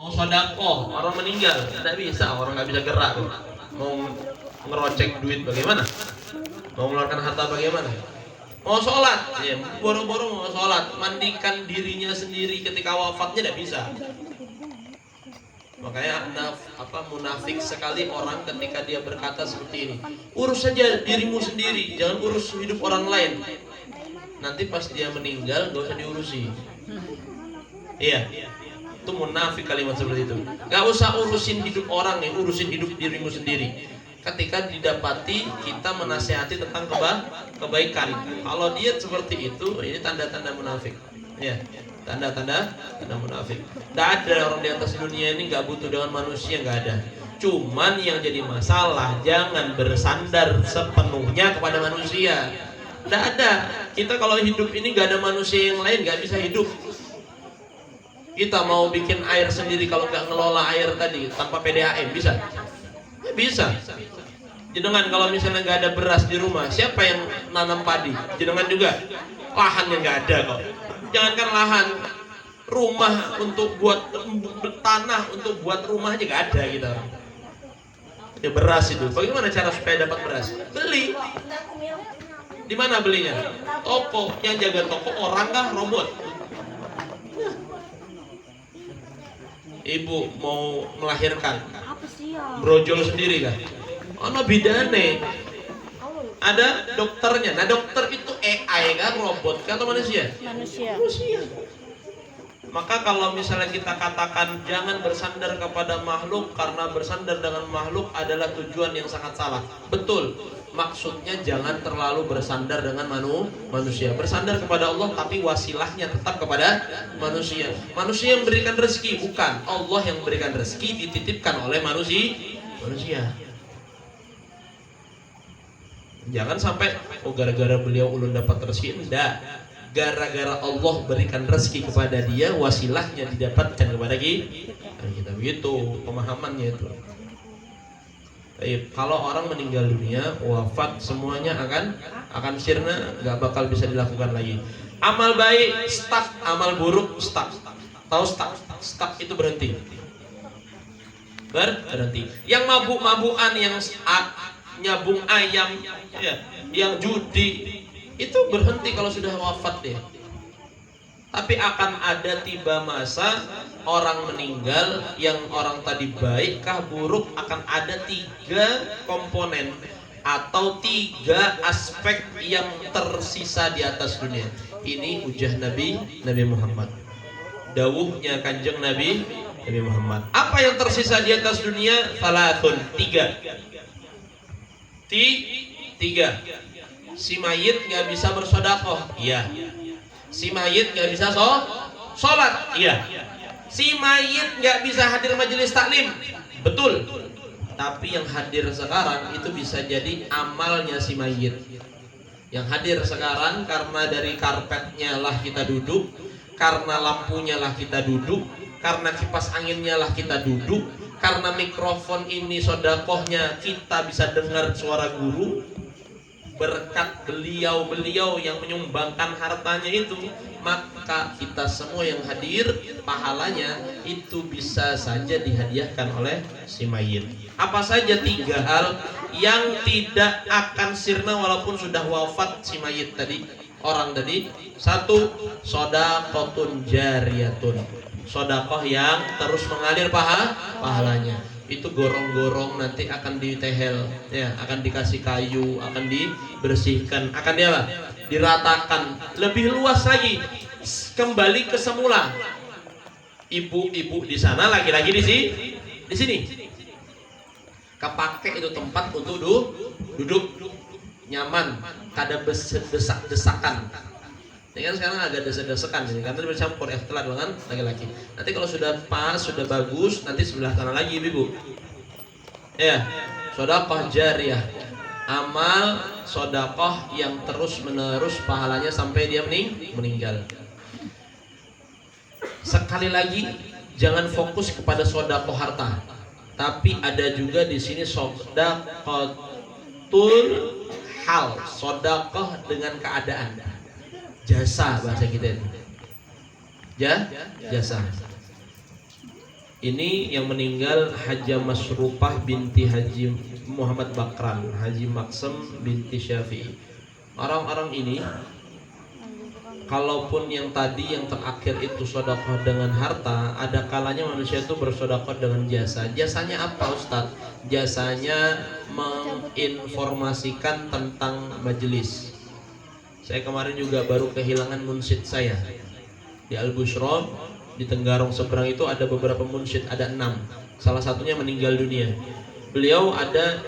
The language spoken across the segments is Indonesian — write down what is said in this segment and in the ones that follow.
Mau sodakoh, orang meninggal, tidak bisa, orang nggak bisa gerak. Mau ngerocek duit bagaimana? Mau mengeluarkan harta bagaimana? Mau sholat, ya, boro-boro mau sholat, mandikan dirinya sendiri ketika wafatnya tidak bisa. Makanya munafik sekali orang ketika dia berkata seperti ini. Urus saja dirimu sendiri, jangan urus hidup orang lain. Nanti pas dia meninggal, gak usah diurusi. Iya. Itu munafik kalimat seperti itu. Gak usah urusin hidup orang nih, urusin hidup dirimu sendiri. Ketika didapati kita menasehati tentang kebaikan, kalau dia seperti itu, ini tanda-tanda munafik. Ya, tanda-tanda munafik. Tidak ada orang di atas dunia ini gak butuh dengan manusia, gak ada. Cuman yang jadi masalah, jangan bersandar sepenuhnya kepada manusia. Tidak ada. Kita kalau hidup ini gak ada manusia yang lain, gak bisa hidup. Kita mau bikin air sendiri kalau nggak ngelola air tadi tanpa PDAM bisa? Ya bisa. Jenengan kalau misalnya nggak ada beras di rumah, siapa yang nanam padi? Jenengan juga. Lahannya nggak ada kok. Jangankan lahan, rumah untuk buat tanah untuk buat rumah aja nggak ada kita. Ya beras itu. Bagaimana cara supaya dapat beras? Beli. Di mana belinya? Toko. Yang jaga toko orang kah? Robot. Ibu mau melahirkan, brojol sendiri kan? Ono bidane, ada dokternya. Nah dokter itu AI kan, robot kan atau manusia? Manusia. Maka kalau misalnya kita katakan jangan bersandar kepada makhluk karena bersandar dengan makhluk adalah tujuan yang sangat salah. Betul. Maksudnya jangan terlalu bersandar dengan manusia. Bersandar kepada Allah tapi wasilahnya tetap kepada manusia. Manusia yang memberikan rezeki, bukan Allah yang memberikan rezeki dititipkan oleh manusia. Jangan sampai gara-gara beliau ulun dapat rezeki, enggak. Gara-gara Allah berikan rezeki kepada dia, wasilahnya didapatkan kepada kita. Begitu pemahamannya itu. Kalau orang meninggal dunia, wafat, semuanya akan sirna, nggak bakal bisa dilakukan lagi. Amal baik stuck, amal buruk stuck. Tahu stuck? Stuck itu berhenti. Berhenti. Yang mabuk-mabukan, yang nyabung ayam, ya, yang judi, itu berhenti kalau sudah wafat ya. Tapi akan ada tiba masa orang meninggal yang orang tadi baik kah buruk, akan ada 3 komponen atau 3 aspek yang tersisa di atas dunia. Ini hujah Nabi Muhammad. Dawuhnya Kanjeng Nabi Muhammad. Apa yang tersisa di atas dunia? Salatun, 3. Si mayit nggak bisa bersedekah, iya. Si mayit nggak bisa sholat, iya. Si mayit nggak bisa hadir majelis taklim, betul. Tapi yang hadir sekarang itu bisa jadi amalnya si mayit. Yang hadir sekarang karena dari karpetnya lah kita duduk, karena lampunya lah kita duduk, karena kipas anginnya lah kita duduk, karena mikrofon ini sodakohnya kita bisa dengar suara guru. Berkat beliau yang menyumbangkan hartanya itu, maka kita semua yang hadir pahalanya itu bisa saja dihadiahkan oleh si mayit. Apa saja 3 hal yang tidak akan sirna walaupun sudah wafat si mayit tadi, orang tadi? 1, shadaqatun jariyatun, sedekah yang terus mengalir pahalanya. Itu gorong-gorong nanti akan ditehel, ya, akan dikasih kayu, akan dibersihkan, akan diratakan lebih luas lagi, kembali ke semula. Ibu-ibu di sana, laki-laki di sini. Kepake itu tempat untuk duduk nyaman, kada desak-desakan. Ini kan sekarang agak desek-desekan sini karena bercampur ikhtilat dengan laki-laki. Nanti kalau sudah pas, sudah bagus, nanti sebelah kanan lagi ibu. Ya, sedekah jariyah. Amal sedekah yang terus menerus pahalanya sampai dia meninggal. Sekali lagi, jangan fokus kepada sedekah harta. Tapi ada juga di sini sedekahul hal, sedekah dengan keadaan. Jasa bahasa kita itu. Jasa. Ini yang meninggal Haja Masrupah binti Haji Muhammad Bakran, Haji Maksem binti Syafi'i. Orang-orang ini, kalaupun yang tadi yang terakhir itu sedekah dengan harta, ada kalanya manusia itu bersedekah dengan jasa. Jasanya apa Ustadz? Jasanya menginformasikan tentang majelis. Saya kemarin juga baru kehilangan munsyid saya di Al-Bushra, di Tenggarong seberang itu ada beberapa munsyid, ada 6. Salah satunya meninggal dunia. Beliau ada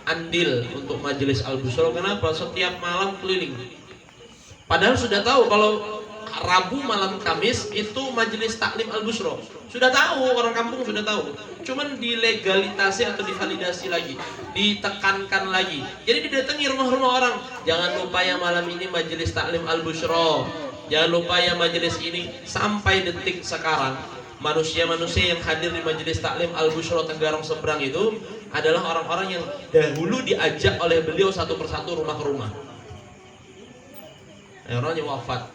andil untuk majelis Al-Bushra. Kenapa? Setiap malam keliling. Padahal sudah tahu kalau Rabu malam Kamis itu majelis taklim Al-Bushra. Sudah tahu, orang kampung sudah tahu. Cuman dilegalitasi atau divalidasi lagi, ditekankan lagi. Jadi didatangi rumah-rumah orang. Jangan lupa ya malam ini majelis taklim Al-Bushra. Jangan lupa ya majelis ini. Sampai detik sekarang, manusia-manusia yang hadir di majelis taklim Al-Bushra Tenggarong seberang itu adalah orang-orang yang dahulu diajak oleh beliau satu persatu rumah ke rumah. Orang yang wafat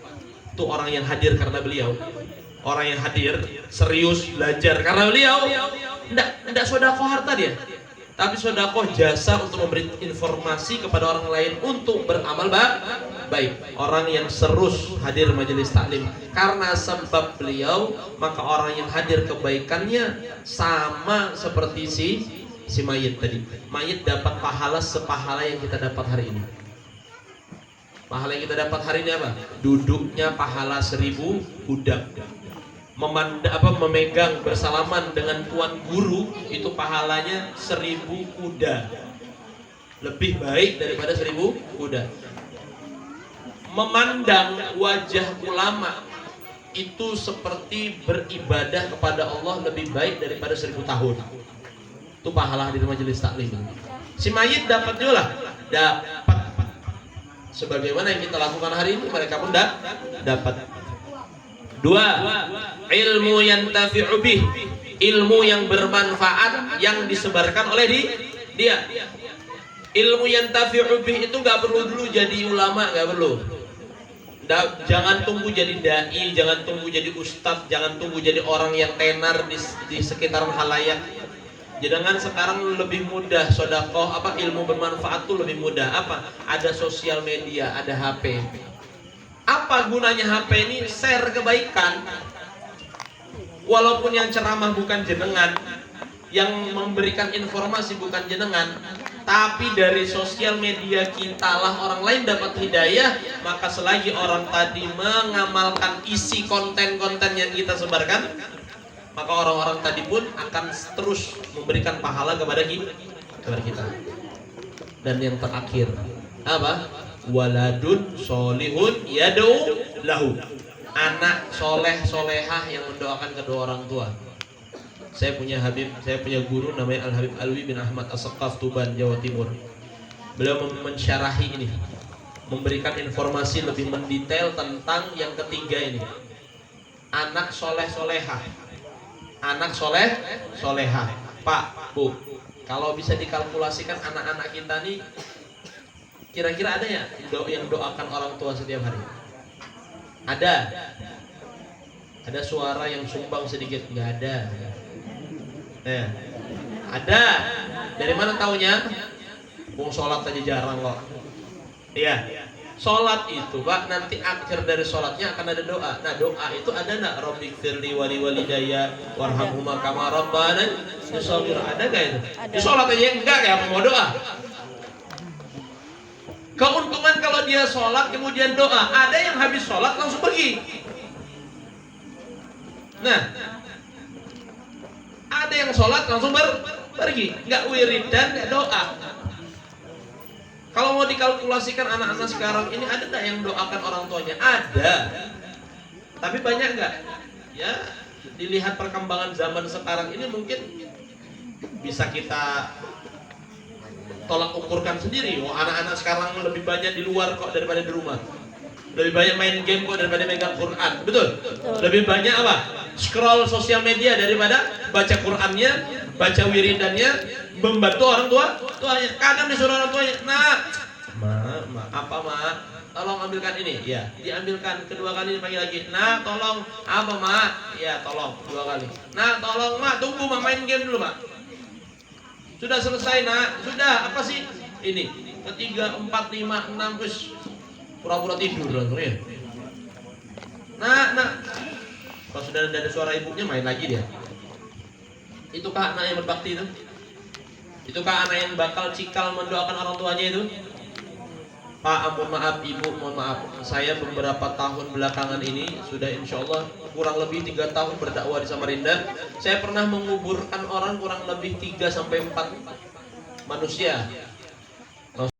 itu orang yang hadir karena beliau. Orang yang hadir serius belajar karena beliau. Tidak sedekah harta dia, tapi sedekah jasa untuk memberi informasi kepada orang lain untuk beramal baik. Orang yang serius hadir majelis taklim karena sebab beliau, maka orang yang hadir kebaikannya sama seperti si mayit tadi. Mayit dapat pahala sepahala yang kita dapat hari ini. Pahala yang kita dapat hari ini apa? Duduknya pahala 1000 budak. Memegang bersalaman dengan tuan guru itu pahalanya 1000 kuda. Lebih baik daripada 1000 kuda. Memandang wajah ulama itu seperti beribadah kepada Allah lebih baik daripada 1000 tahun. Itu pahala di majelis taklim. Si mayit dapat juga, dapat. Sebagaimana yang kita lakukan hari ini, mereka pun dapat. 2. Ilmu yantafi'u bih, ilmu yang bermanfaat yang disebarkan oleh dia. Ilmu yantafi'u bih itu nggak perlu dulu jadi ulama, nggak perlu. Jangan tunggu jadi dai, jangan tunggu jadi ustadz, jangan tunggu jadi orang yang tenar di sekitaran halayak. Jangan sekarang lebih mudah sedekah, ilmu bermanfaat tuh lebih mudah. Ada sosial media, ada HP. Apa gunanya HP ini? Share kebaikan. Walaupun yang ceramah bukan jenengan, yang memberikan informasi bukan jenengan, tapi dari sosial media kita lah orang lain dapat hidayah. Maka selagi orang tadi mengamalkan isi konten-konten yang kita sebarkan, maka orang-orang tadi pun akan terus memberikan pahala kepada kita. Dan yang terakhir apa? Waladun solihun yad'u lahu, anak soleh solehah yang mendoakan kedua orang tua. Saya punya guru namanya Al Habib Alwi bin Ahmad As-Saqqaf, Tuban, Jawa Timur. Beliau mensyarahi ini, memberikan informasi lebih mendetail tentang yang ketiga ini, anak soleh solehah. Anak soleh solehah. Pak, Bu, kalau bisa dikalkulasikan anak-anak kita nih, kira-kira ada ya yang doakan orang tua setiap hari? Ada suara yang sumbang sedikit? Nggak ada. Ada. Dari mana taunya? Mau sholat aja jarang kok. Iya. Sholat itu Pak, nanti akhir dari sholatnya akan ada doa. Nah doa itu ada nggak? Rabbighfirli wali walidayya warhamhuma kama rabbana shaghira. Ada nggak itu? Di sholat aja enggak, kayak apa mau doa? Keuntungan kalau dia sholat kemudian doa. Ada yang habis sholat langsung pergi. Nah, ada yang sholat langsung pergi, nggak wiridan, nggak doa. Kalau mau dikalkulasikan anak-anak sekarang ini, ada nggak yang doakan orang tuanya? Ada, tapi banyak nggak? Ya, dilihat perkembangan zaman sekarang ini mungkin bisa kita tolak ukurkan sendiri. Anak-anak sekarang lebih banyak di luar kok daripada di rumah. Lebih banyak main game kok daripada megang Quran. Betul? Lebih banyak apa? Scroll sosial media daripada baca Qurannya, baca wiridannya, membantu orang tuanya. Kadang disuruh orang tuanya, "Nak, Ma, tolong ambilkan ini. Ya, diambilkan. Kedua kali dipanggil lagi. Nak, tolong apa, Mak? Ya, tolong dua kali. Nak, tolong, Mak, tunggu Mak, main game dulu, Mak. Sudah selesai, Nak. Sudah, apa sih? Ini. Ketiga, 4, 5, 6, terus pura-pura tidur langsung ya. Nak. Kalau sudah ada suara ibunya, main lagi dia. Itukah anak yang berbakti itu? Itukah anak yang bakal cikal mendoakan orang tuanya itu? Pak, mohon maaf, Ibu, mohon maaf. Saya beberapa tahun belakangan ini sudah insya Allah kurang lebih 3 tahun berdakwah di Samarinda. Saya pernah menguburkan orang kurang lebih 3 sampai 4 manusia